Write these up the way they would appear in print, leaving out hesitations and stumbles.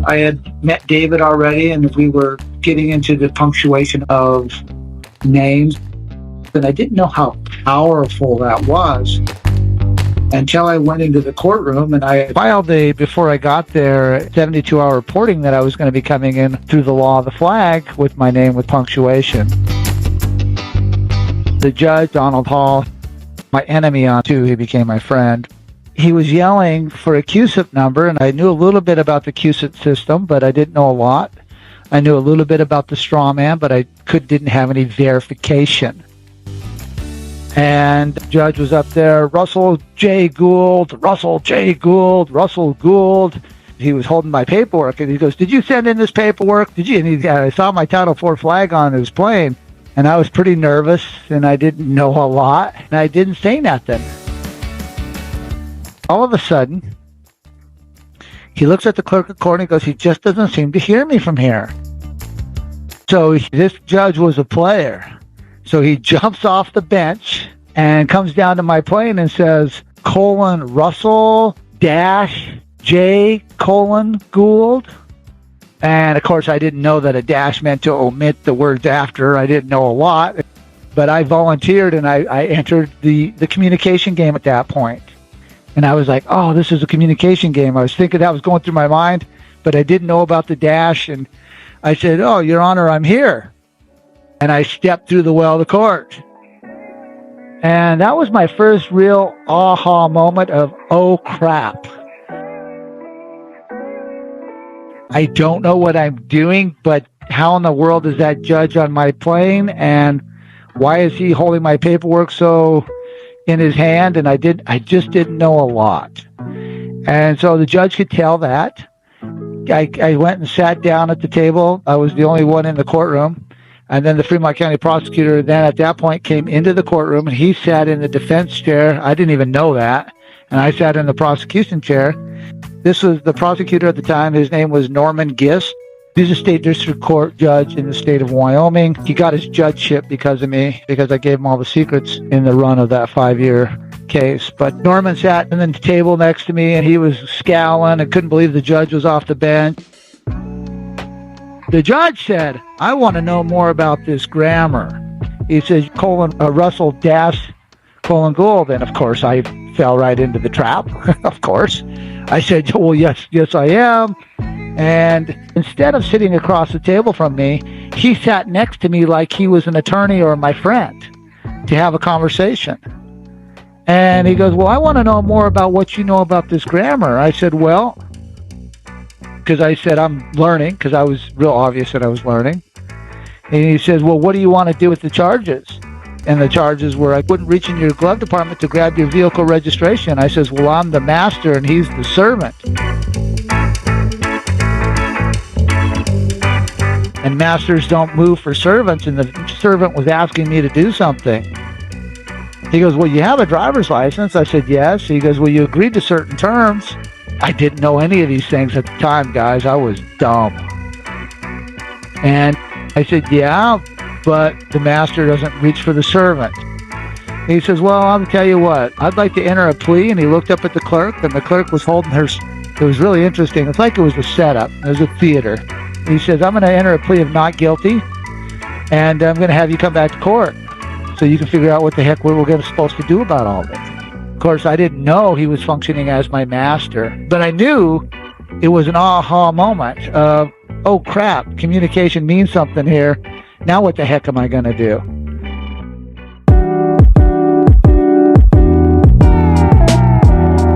I had met David already, and we were getting into the punctuation of names. And I didn't know how powerful that was until I went into the courtroom, and I filed before I got there, 72-hour reporting that I was going to be coming in through the law of the flag with my name with punctuation. The judge, Donald Hall, my enemy on too, he became my friend. He was yelling for a CUSIP number, and I knew a little bit about the CUSIP system, but I didn't know a lot. I knew a little bit about the straw man, but I didn't have any verification. And the judge was up there, Russell Jay Gould, Russell Jay Gould, Russell Gould. He was holding my paperwork, and he goes, "Did you send in this paperwork? Did you?" And I saw my Title IV flag on his plane, and I was pretty nervous, and I didn't know a lot, and I didn't say nothing. All of a sudden, he looks at the clerk of court and he goes, "He just doesn't seem to hear me from here." So this judge was a player. So he jumps off the bench and comes down to my plane and says, Russell J Gould. And of course, I didn't know that a dash meant to omit the words after. I didn't know a lot, but I volunteered and I entered the communication game at that point. And I was like, oh, this is a communication game. I was thinking that was going through my mind, but I didn't know about the dash. And I said, "Oh, Your Honor, I'm here." And I stepped through the well of the court. And that was my first real aha moment of, oh, crap. I don't know what I'm doing, but how in the world is that judge on my plane? And why is he holding my paperwork so in his hand? And I just didn't know a lot. And so the judge could tell that. I went and sat down at the table. I was the only one in the courtroom. And then the Fremont County prosecutor then at that point came into the courtroom, and he sat in the defense chair. I didn't even know that. And I sat in the prosecution chair. This was the prosecutor at the time. His name was Norman Gist. He's a state district court judge in the state of Wyoming. He got his judgeship because of me, because I gave him all the secrets in the run of that 5-year case. But Norman sat in the table next to me, and he was scowling and couldn't believe the judge was off the bench. The judge said, "I want to know more about this grammar." He says, Russell Gould. And of course, I fell right into the trap, of course. I said, "Well, yes, I am." And instead of sitting across the table from me, he sat next to me like he was an attorney or my friend to have a conversation. And he goes, "Well, I want to know more about what you know about this grammar." I said, "Well," because I said I'm learning, because I was real obvious that I was learning. And he says, "Well, what do you want to do with the charges?" And the charges were, I wouldn't reach in your glove department to grab your vehicle registration. I says, "Well, I'm the master and he's the servant. And masters don't move for servants, and the servant was asking me to do something." He goes, "Well, you have a driver's license." I said, "Yes." He goes, "Well, you agreed to certain terms." I didn't know any of these things at the time, guys. I was dumb. And I said, "Yeah, but the master doesn't reach for the servant." He says, "Well, I'll tell you what, I'd like to enter a plea." And he looked up at the clerk, and the clerk was holding her. It was really interesting. It's like it was a setup. It was a theater. He says, "I'm going to enter a plea of not guilty, and I'm going to have you come back to court so you can figure out what the heck we're supposed to do about all this." Of course, I didn't know he was functioning as my master, but I knew it was an aha moment of, oh crap, communication means something here. Now what the heck am I going to do?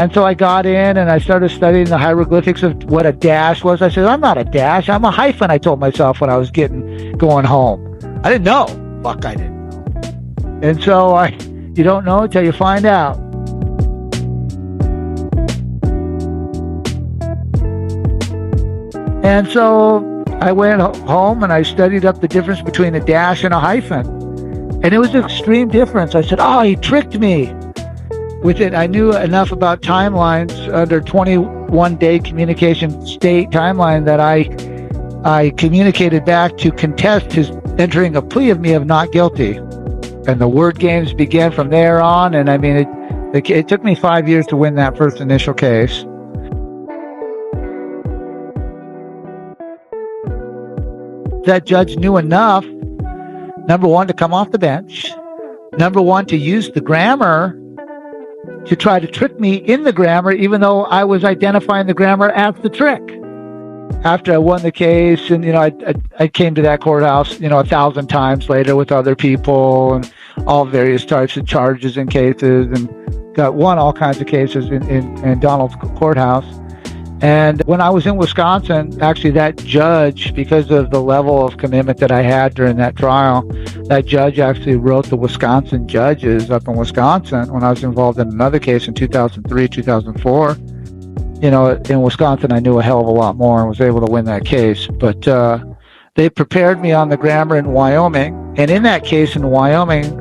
And so I got in and I started studying the hieroglyphics of what a dash was. I said, "I'm not a dash, I'm a hyphen," I told myself when I was going home. I didn't know. Fuck, I didn't know. And so you don't know until you find out. And so I went home and I studied up the difference between a dash and a hyphen. And it was an extreme difference. I said, "Oh, he tricked me." With it, I knew enough about timelines under 21-day communication state timeline that I communicated back to contest his entering a plea of me of not guilty. And the word games began from there on. And I mean, it took me 5 years to win that first initial case. that judge knew enough, number one, to come off the bench, number one, to use the grammar to try to trick me in the grammar, even though I was identifying the grammar as the trick. After I won the case, and I came to that courthouse 1,000 times later with other people and all various types of charges and cases, and won all kinds of cases in Donald's courthouse. And when I was in Wisconsin, actually that judge, because of the level of commitment that I had during that trial, that judge actually wrote the Wisconsin judges up in Wisconsin when I was involved in another case in 2003, 2004. In Wisconsin, I knew a hell of a lot more and was able to win that case. But they prepared me on the grammar in Wyoming. And in that case in Wyoming,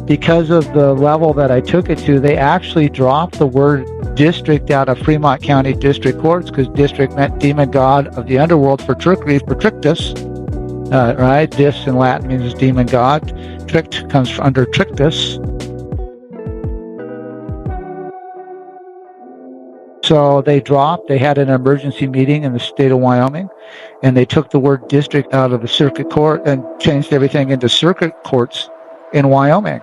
because of the level that I took it to, they actually dropped the word district out of Fremont County District Courts, because district meant demon god of the underworld for trickery, for trictus. Right? Dis in Latin means demon god. Tricked comes under trictus. So they had an emergency meeting in the state of Wyoming, and they took the word district out of the circuit court and changed everything into circuit courts in Wyoming.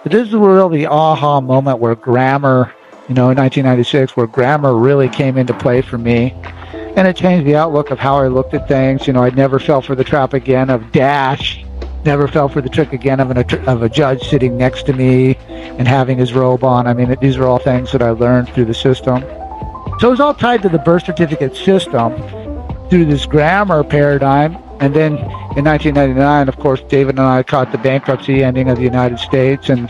This is really the aha moment where grammar, in 1996, where grammar really came into play for me. And it changed the outlook of how I looked at things. I never fell for the trap again of dash. Never fell for the trick again of a judge sitting next to me and having his robe on. I mean, these are all things that I learned through the system. So it was all tied to the birth certificate system through this grammar paradigm. And then in 1999, of course, David and I caught the bankruptcy ending of the United States and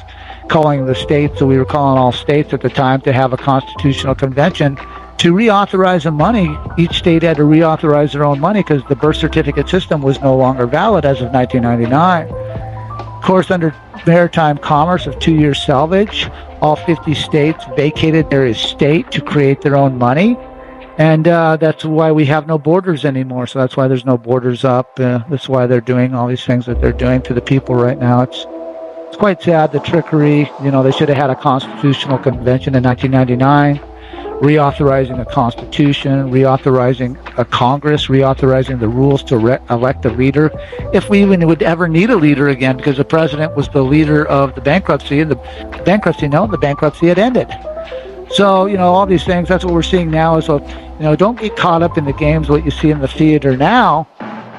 calling the states, so we were calling all states at the time, to have a constitutional convention to reauthorize the money. Each state had to reauthorize their own money because the birth certificate system was no longer valid as of 1999. Of course, under maritime commerce of 2 years salvage, all 50 states vacated their estate to create their own money. And that's why we have no borders anymore. So that's why there's no borders up. That's why they're doing all these things that they're doing to the people right now. It's quite sad, the trickery. They should have had a constitutional convention in 1999, reauthorizing a constitution, reauthorizing a Congress, reauthorizing the rules to elect a leader, if we even would ever need a leader again, because the president was the leader of the bankruptcy, and the bankruptcy had ended. So, all these things, that's what we're seeing now is, don't get caught up in the games, what you see in the theater now,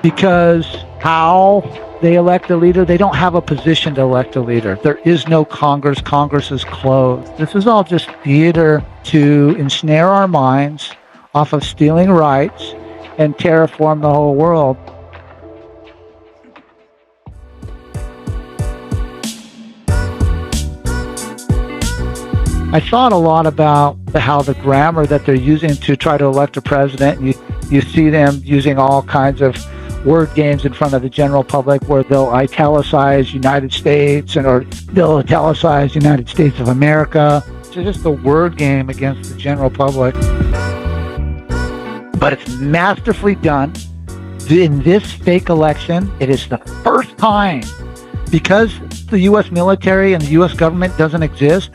because how they elect a leader, they don't have a position to elect a leader. There is no Congress. Congress is closed. This is all just theater to ensnare our minds off of stealing rights and terraform the whole world. I thought a lot about how the grammar that they're using to try to elect a president, you see them using all kinds of word games in front of the general public where they'll italicize United States or they'll italicize United States of America. It's just a word game against the general public. But it's masterfully done. In this fake election, it is the first time, because the U.S. military and the U.S. government doesn't exist,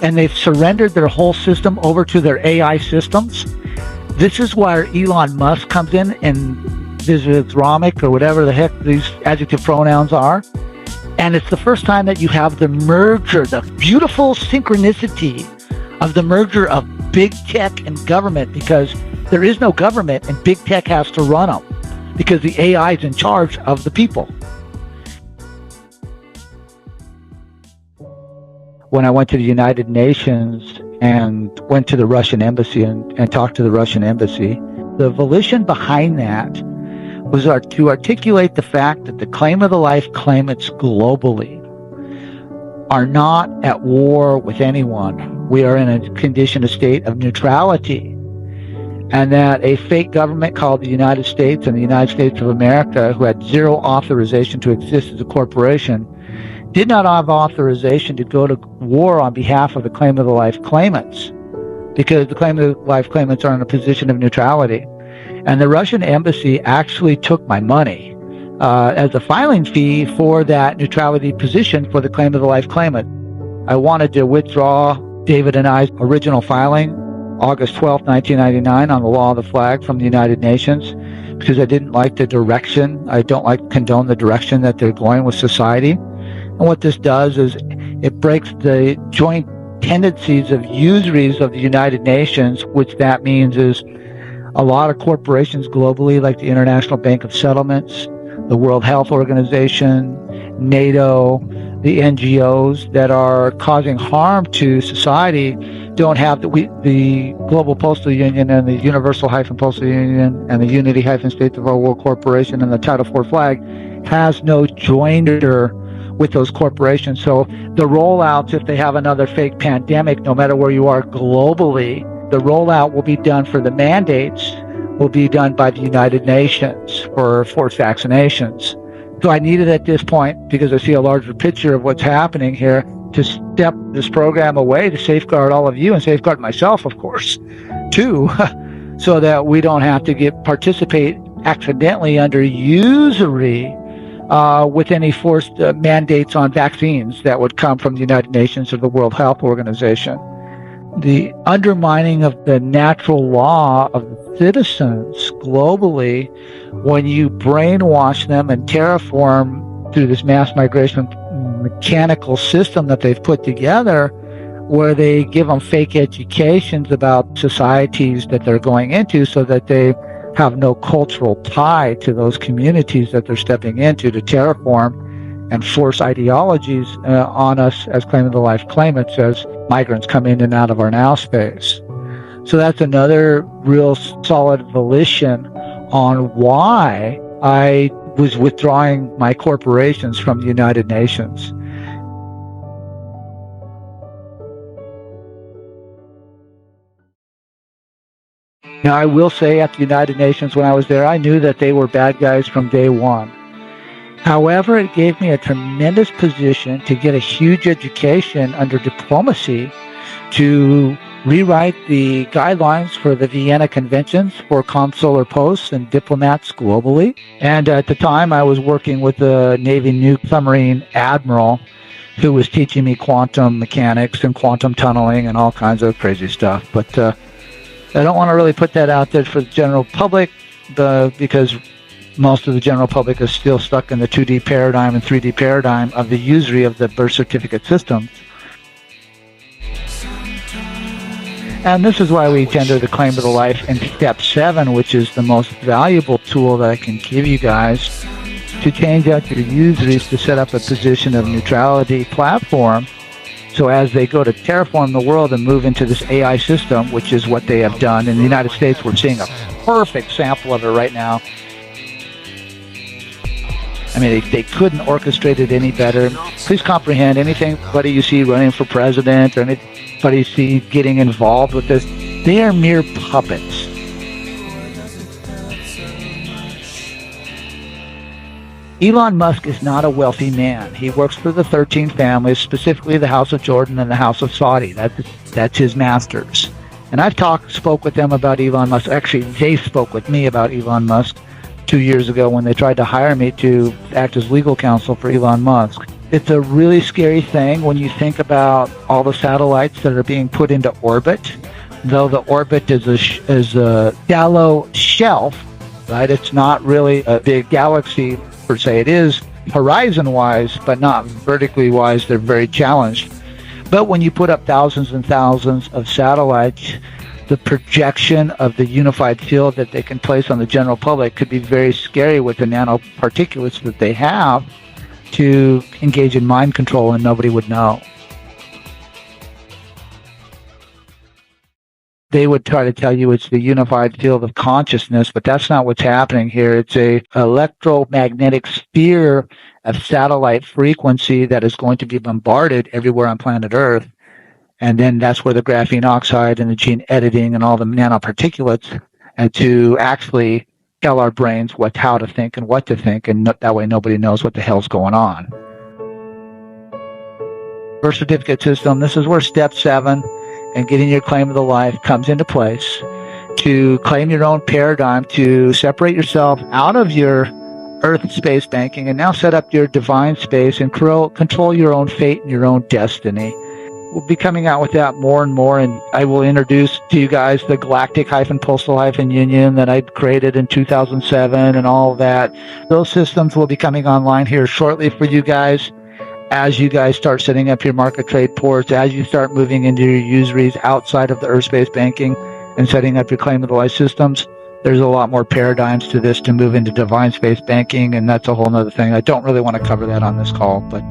and they've surrendered their whole system over to their AI systems. This is where Elon Musk comes in and visits Ramic or whatever the heck these adjective pronouns are. And it's the first time that you have the merger, the beautiful synchronicity of the merger of big tech and government, because there is no government and big tech has to run them because the AI is in charge of the people. When I went to the United Nations and went to the Russian embassy and talked to the Russian embassy, the volition behind that was to articulate the fact that the claim of the life claimants globally are not at war with anyone. We are in a condition, a state of neutrality. And that a fake government called the United States and the United States of America, who had zero authorization to exist as a corporation, did not have authorization to go to war on behalf of the claim of the life claimants, because the claim of the life claimants are in a position of neutrality. And the Russian embassy actually took my money as a filing fee for that neutrality position for the claim of the life claimant. I wanted to withdraw David and I's original filing August 12, 1999, on the law of the flag from the United Nations, because I didn't like the direction. I don't condone the direction that they're going with society. And what this does is it breaks the joint tendencies of usuries of the United Nations, which that means is a lot of corporations globally, like the International Bank of Settlements, the World Health Organization, NATO, the NGOs that are causing harm to society don't have the Global Postal Union and the Universal-Postal Union and the Unity-States of Our World Corporation and the Title IV flag has no joinder with those corporations. So the rollouts, if they have another fake pandemic, no matter where you are globally, the rollout will be done for the mandates, will be done by the United Nations for forced vaccinations. So I needed at this point, because I see a larger picture of what's happening here, to step this program away to safeguard all of you and safeguard myself, of course, too, so that we don't have to participate accidentally under usury with any forced mandates on vaccines that would come from the United Nations or the World Health Organization. The undermining of the natural law of the citizens globally, when you brainwash them and terraform through this mass migration mechanical system that they've put together, where they give them fake educations about societies that they're going into so that they have no cultural tie to those communities that they're stepping into to terraform and force ideologies on us as claim of the life claimants as migrants come in and out of our now space. So that's another real solid volition on why I was withdrawing my corporations from the United Nations. Now, I will say at the United Nations when I was there, I knew that they were bad guys from day one. However, it gave me a tremendous position to get a huge education under diplomacy to rewrite the guidelines for the Vienna Conventions for consular posts and diplomats globally. And at the time, I was working with the Navy nuke submarine admiral who was teaching me quantum mechanics and quantum tunneling and all kinds of crazy stuff. But I don't want to really put that out there for the general public because most of the general public is still stuck in the 2D paradigm and 3D paradigm of the usury of the birth certificate system. And this is why we tender the claim of the life in step 7, which is the most valuable tool that I can give you guys to change out your usuries to set up a position of neutrality platform. So as they go to terraform the world and move into this AI system, which is what they have done in the United States, we're seeing a perfect sample of it right now. I mean, they couldn't orchestrate it any better. Please comprehend anybody you see running for president or anybody you see getting involved with this, they are mere puppets. Elon Musk is not a wealthy man. He works for the 13 families, specifically the House of Jordan and the House of Saudi. That's his masters. And I've spoke with them about Elon Musk. Actually, they spoke with me about Elon Musk 2 years ago when they tried to hire me to act as legal counsel for Elon Musk. It's a really scary thing when you think about all the satellites that are being put into orbit. Though the orbit is a shallow shelf, right? It's not really a big galaxy per se. It is horizon-wise, but not vertically-wise. They're very challenged. But when you put up thousands and thousands of satellites, the projection of the unified field that they can place on the general public could be very scary with the nanoparticulates that they have to engage in mind control, and nobody would know. They would try to tell you it's the unified field of consciousness, but that's not what's happening here. It's a electromagnetic sphere of satellite frequency that is going to be bombarded everywhere on planet Earth. And then that's where the graphene oxide and the gene editing and all the nanoparticulates to actually tell our brains how to think and what to think, and that way nobody knows what the hell's going on. Birth certificate system, this is where step 7 and getting your claim of the life comes into place. To claim your own paradigm, to separate yourself out of your earth space banking and now set up your divine space and control your own fate and your own destiny. we'll be coming out with that more and more, and I will introduce to you guys the Galactic-Postal-Union that I created in 2007 and all of that. Those systems will be coming online here shortly for you guys as you guys start setting up your market trade ports, as you start moving into your usuries outside of the earth-space banking and setting up your claim of the life systems. There's a lot more paradigms to this to move into divine space banking, and that's a whole other thing. I don't really want to cover that on this call, but